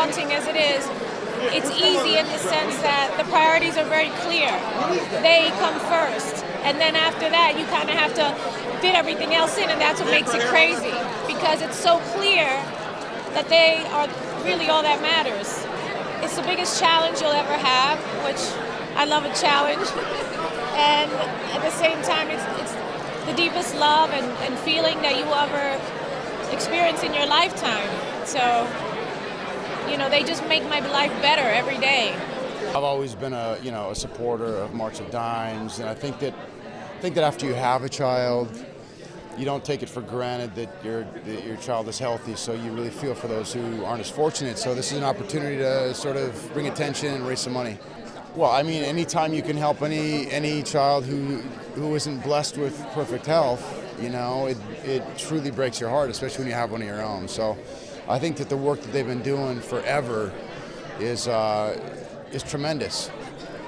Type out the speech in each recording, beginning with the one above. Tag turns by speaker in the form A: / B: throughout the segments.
A: daunting as it is, it's easy in the sense that the priorities are very clear. They come first, and then after that, you kind of have to fit everything else in, and that's what makes it crazy, because it's so clear that they are really all that matters. It's the biggest challenge you'll ever have, which I love a challenge, and at the same time, it's the deepest love and feeling that you will ever experience in your lifetime. So, you know, they just make my life better every day.
B: I've always been a supporter of March of Dimes, and I think that after you have a child, you don't take it for granted that your child is healthy, so you really feel for those who aren't as fortunate. So this is an opportunity to sort of bring attention and raise some money. Well, I mean, anytime you can help any child who isn't blessed with perfect health, you know, it truly breaks your heart, especially when you have one of your own. So I think that the work that they've been doing forever is tremendous.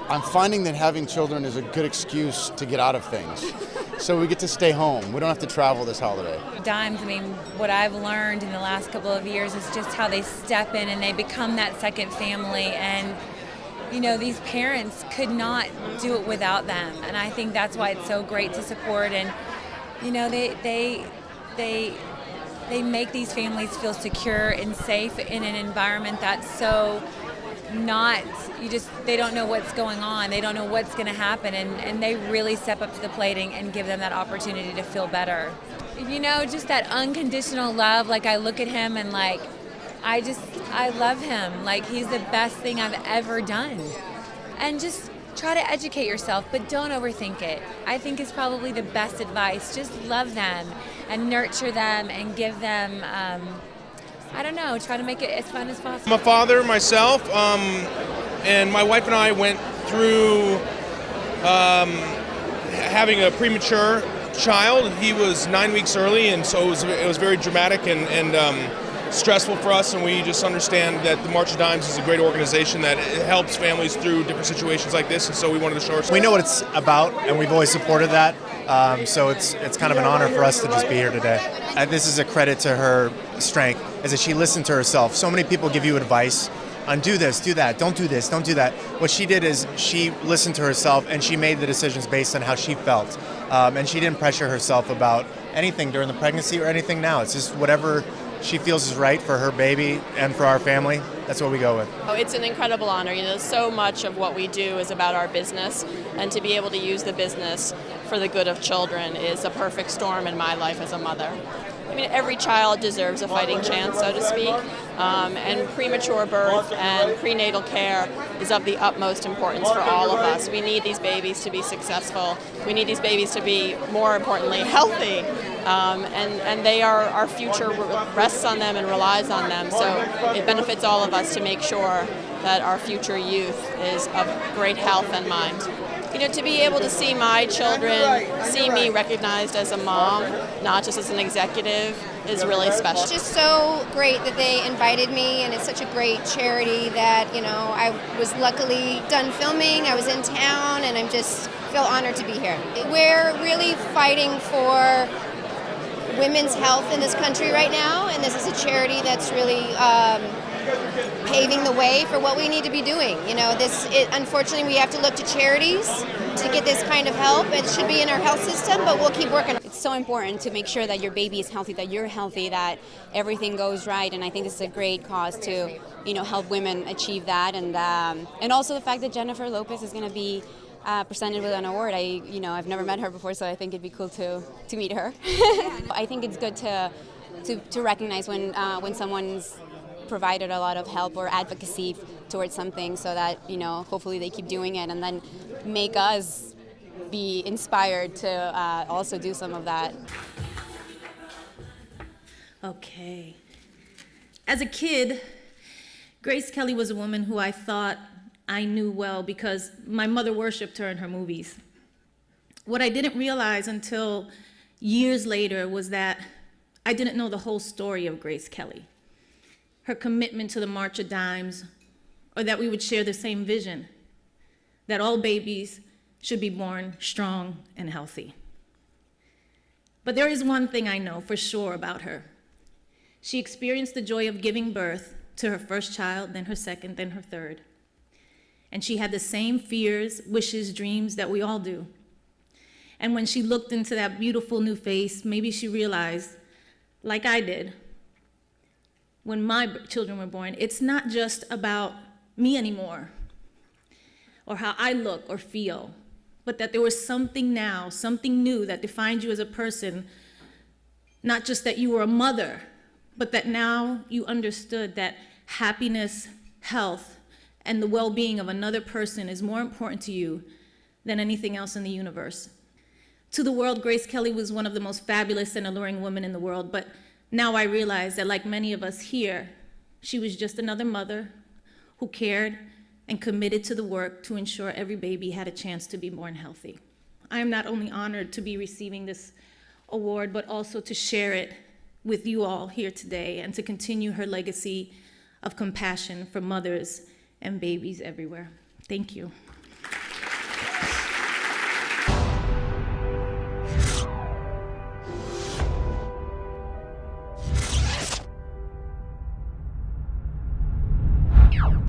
B: I'm finding that having children is a good excuse to get out of things. So we get to stay home. We don't have to travel this holiday.
C: Dimes, I mean, what I've learned in the last couple of years is just how they step in and they become that second family. And, you know, these parents could not do it without them. And I think that's why it's so great to support. And, you know, they make these families feel secure and safe in an environment that's so not, they don't know what's going on, they don't know what's going to happen, and they really step up to the plate and give them that opportunity to feel better. You know, just that unconditional love, like I look at him and like, I love him, like he's the best thing I've ever done. And just try to educate yourself, but don't overthink it. I think is probably the best advice. Just love them and nurture them and give them, I don't know, try to make it as fun as possible.
D: I'm a father myself, and my wife and I went through having a premature child. He was 9 weeks early, and so it was very dramatic and stressful for us, and we just understand that the March of Dimes is a great organization that helps families through different situations like this, and so we wanted to show our support.
E: We know what it's about, and we've always supported that, so it's kind of an honor for us to just be here today. This is a credit to her strength, is that she listened to herself. So many people give you advice on do this, do that, don't do this, don't do that. What she did is she listened to herself, and she made the decisions based on how she felt, and she didn't pressure herself about anything during the pregnancy or anything now. It's just whatever she feels is right for her baby and for our family. That's what we go with.
F: Oh, it's an incredible honor. You know, so much of what we do is about our business, and to be able to use the business for the good of children is a perfect storm in my life as a mother. I mean, every child deserves a fighting chance, so to speak, and premature birth and prenatal care is of the utmost importance for all of us. We need these babies to be successful. We need these babies to be, more importantly, healthy, and they are, our future rests on them and relies on them, so it benefits all of us to make sure that our future youth is of great health and mind. You know, to be able to see my children see me recognized as a mom, not just as an executive, is really special.
G: It's just so great that they invited me, and it's such a great charity that, you know, I was luckily done filming, I was in town, and I'm just feel honored to be here. We're really fighting for women's health in this country right now, and this is a charity that's really paving the way for what we need to be doing. You know, unfortunately, we have to look to charities to get this kind of help. It should be in our health system, but we'll keep working.
H: It's so important to make sure that your baby is healthy, that you're healthy, that everything goes right, and I think this is a great cause to, you know, help women achieve that, and also the fact that Jennifer Lopez is going to be presented with an award. I've never met her before, so I think it'd be cool to meet her. I think it's good to recognize when someone's provided a lot of help or advocacy towards something, so that, you know, hopefully they keep doing it and then make us be inspired to also do some of that.
I: Okay. As a kid, Grace Kelly was a woman who I thought I knew well because my mother worshiped her in her movies. What I didn't realize until years later was that I didn't know the whole story of Grace Kelly, her commitment to the March of Dimes, or that we would share the same vision, that all babies should be born strong and healthy. But there is one thing I know for sure about her. She experienced the joy of giving birth to her first child, then her second, then her third. And she had the same fears, wishes, dreams that we all do. And when she looked into that beautiful new face, maybe she realized, like I did, when my children were born, it's not just about me anymore, or how I look or feel, but that there was something now, something new that defined you as a person, not just that you were a mother, but that now you understood that happiness, health, and the well-being of another person is more important to you than anything else in the universe. To the world, Grace Kelly was one of the most fabulous and alluring women in the world, but now I realize that like many of us here, she was just another mother who cared and committed to the work to ensure every baby had a chance to be born healthy. I am not only honored to be receiving this award, but also to share it with you all here today and to continue her legacy of compassion for mothers and babies everywhere. Thank you.